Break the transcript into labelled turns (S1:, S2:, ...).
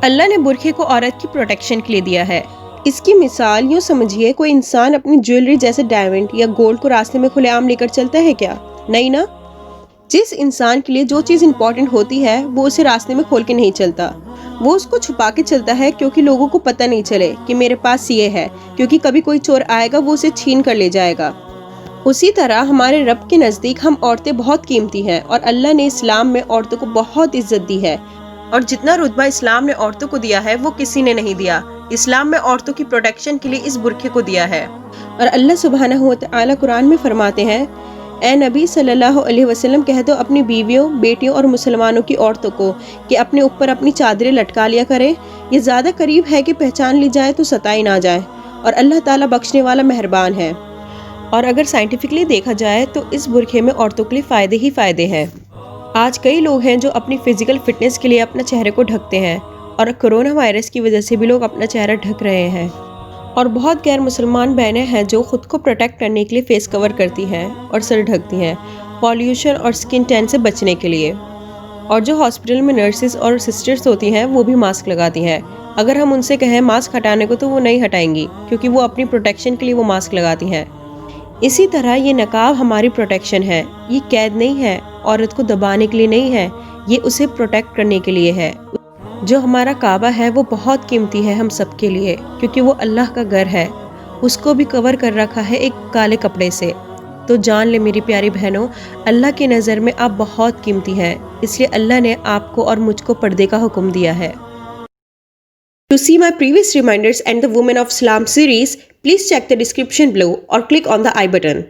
S1: اللہ نے برقعے کو عورت کی پروٹیکشن کے لیے دیا ہے۔ اس کی مثال یوں سمجھیے، کوئی انسان اپنی جیولری جیسے ڈائمنڈ یا گولڈ کو راستے میں کھلے عام لے کر چلتا ہے کیا؟ نہیں نا۔ جس انسان کے لیے جو چیز امپورٹنٹ ہوتی ہے وہ اسے راستے میں کھول کے نہیں چلتا، وہ اس کو چھپا کے چلتا ہے کیونکہ لوگوں کو پتہ نہیں چلے کہ میرے پاس یہ ہے، کیونکہ کبھی کوئی چور آئے گا وہ اسے چھین کر لے جائے گا۔ اسی طرح ہمارے رب کے نزدیک ہم عورتیں بہت قیمتی ہیں، اور اللہ نے اسلام میں عورتوں کو بہت عزت دی ہے، اور جتنا رتبہ اسلام نے عورتوں کو دیا ہے وہ کسی نے نہیں دیا۔ اسلام میں عورتوں کی پروٹیکشن کے لیے اس برقعے کو دیا ہے۔ اور اللہ سبحانہ و تعالی قرآن میں فرماتے ہیں، اے نبی صلی اللہ علیہ وسلم کہہ دو اپنی بیویوں، بیٹیوں اور مسلمانوں کی عورتوں کو کہ اپنے اوپر اپنی چادریں لٹکا لیا کریں، یہ زیادہ قریب ہے کہ پہچان لی جائے تو ستائی نہ جائے، اور اللہ تعالیٰ بخشنے والا مہربان ہے۔ اور اگر سائنٹیفکلی دیکھا جائے تو اس برقعے میں عورتوں کے لیے فائدے ہی فائدے ہیں۔ آج کئی لوگ ہیں جو اپنی فزیکل فٹنس کے لیے اپنا چہرے کو ڈھکتے ہیں، اور کرونا وائرس کی وجہ سے بھی لوگ اپنا چہرہ ڈھک رہے ہیں، اور بہت غیر مسلمان بہنیں ہیں جو خود کو پروٹیکٹ کرنے کے لیے فیس کور کرتی ہیں اور سر ڈھکتی ہیں، پالیوشن اور سکن ٹین سے بچنے کے لیے۔ اور جو ہاسپٹل میں نرسز اور سسٹرز ہوتی ہیں وہ بھی ماسک لگاتی ہیں۔ اگر ہم ان سے کہیں ماسک ہٹانے کو تو وہ نہیں ہٹائیں گی، کیونکہ وہ اپنی پروٹیکشن کے لیے وہ ماسک لگاتی ہیں۔ اسی طرح یہ نقاب ہماری پروٹیکشن ہے، یہ قید نہیں ہے، عورت کو دبانے کے لیے نہیں ہے، یہ اسے پروٹیکٹ کرنے کے لیے ہے۔ جو ہمارا کعبہ ہے وہ بہت قیمتی ہے ہم سب کے لیے، کیونکہ وہ اللہ کا گھر ہے، اس کو بھی کور کر رکھا ہے ایک کالے کپڑے سے۔ تو جان لے میری پیاری بہنوں، اللہ کی نظر میں آپ بہت قیمتی ہیں، اس لیے اللہ نے آپ کو اور مجھ کو پردے کا حکم دیا ہے۔ To see my previous reminders and the Women of Islam series, please check the description below or click on the I button.